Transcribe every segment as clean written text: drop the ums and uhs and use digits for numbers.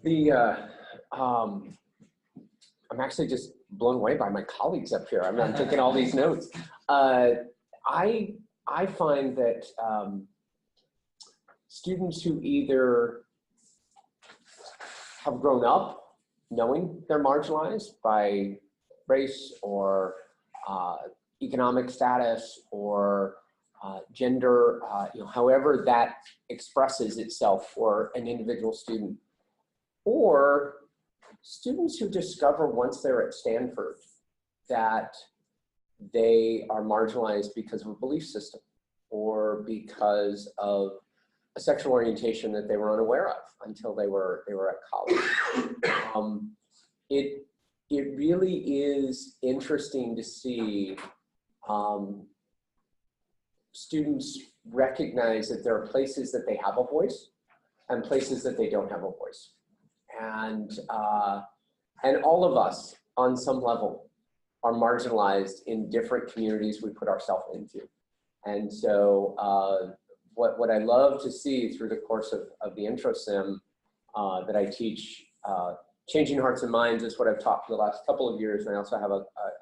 The, I'm actually just blown away by my colleagues up here. I'm taking all these notes. I find that students who either have grown up knowing they're marginalized by race or economic status or gender, however that expresses itself for an individual student, or students who discover once they're at Stanford that they are marginalized because of a belief system or because of a sexual orientation that they were unaware of until they were at college. It really is interesting to see students recognize that there are places that they have a voice and places that they don't have a voice. And all of us on some level are marginalized in different communities we put ourselves into. And so what I love to see through the course of the IntroSem that I teach, Changing Hearts and Minds is what I've taught for the last couple of years. And I also have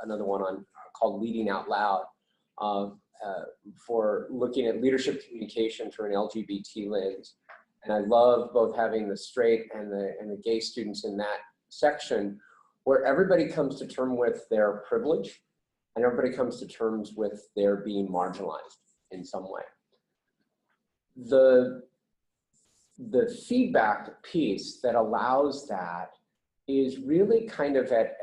another one called Leading Out Loud for looking at leadership communication through an LGBT lens. And I love both having the straight and the gay students in that section where everybody comes to terms with their privilege and everybody comes to terms with their being marginalized in some way. The feedback piece that allows that is really kind of at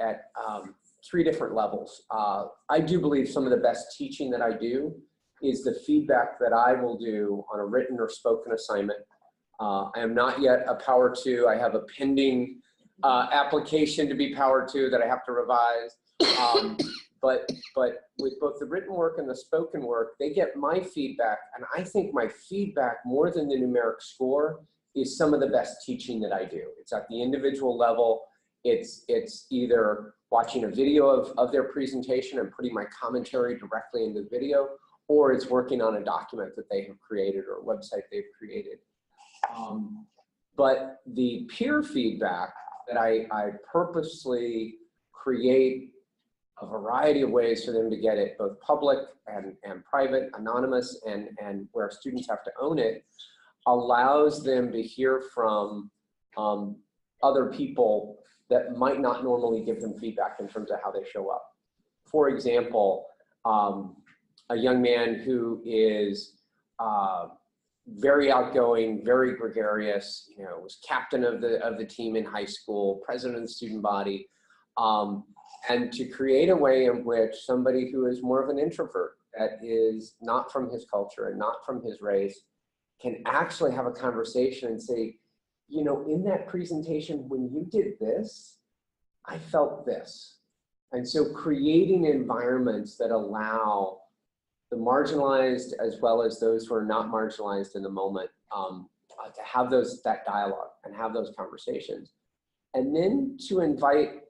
three different levels. I do believe some of the best teaching that I do is the feedback that I will do on a written or spoken assignment. I am not yet a Power 2. I have a pending application to be Power 2 that I have to revise. But with both the written work and the spoken work, they get my feedback. And I think my feedback, more than the numeric score, is some of the best teaching that I do. It's at the individual level. It's either watching a video of their presentation and putting my commentary directly into the video, or it's working on a document that they have created or a website they've created. But the peer feedback that I purposely create a variety of ways for them to get it, both public and private, anonymous, and where students have to own it, allows them to hear from other people that might not normally give them feedback in terms of how they show up. For example, a young man who is very outgoing, very gregarious, was captain of the team in high school, president of the student body, and to create a way in which somebody who is more of an introvert, that is not from his culture and not from his race, can actually have a conversation and say, in that presentation, when you did this, I felt this. And so creating environments that allow the marginalized as well as those who are not marginalized in the moment to have that dialogue and have those conversations. And then to invite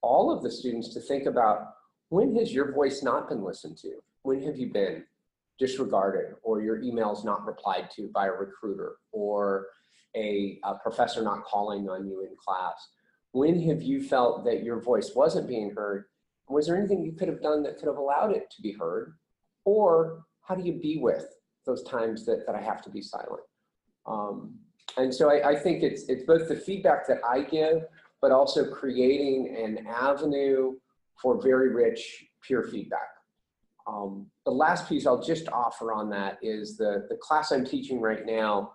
all of the students to think about, when has your voice not been listened to? When have you been disregarded, or your emails not replied to by a recruiter, or a professor not calling on you in class? When have you felt that your voice wasn't being heard? Was there anything you could have done that could have allowed it to be heard? Or how do you be with those times that I have to be silent? And so I think it's both the feedback that I give, but also creating an avenue for very rich peer feedback. The last piece I'll just offer on that is the class I'm teaching right now.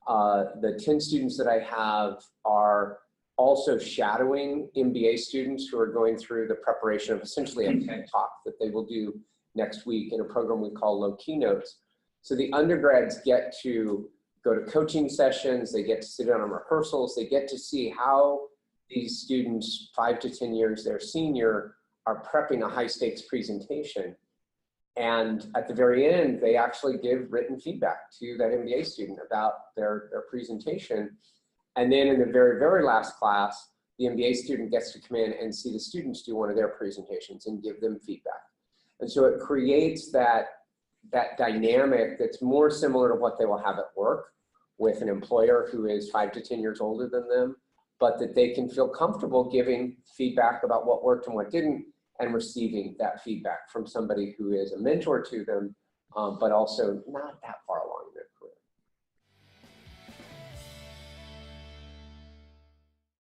The 10 students that I have are also shadowing MBA students who are going through the preparation of essentially a TED Talk that they will do next week in a program we call Low Keynotes. So the undergrads get to go to coaching sessions, they get to sit in on rehearsals, they get to see how these students, 5 to 10 years their senior, are prepping a high stakes presentation. And at the very end, they actually give written feedback to that MBA student about their presentation. And then in the very, very last class, the MBA student gets to come in and see the students do one of their presentations and give them feedback. And so it creates that dynamic that's more similar to what they will have at work with an employer who is 5 to 10 years older than them, but that they can feel comfortable giving feedback about what worked and what didn't, and receiving that feedback from somebody who is a mentor to them, but also not that far along.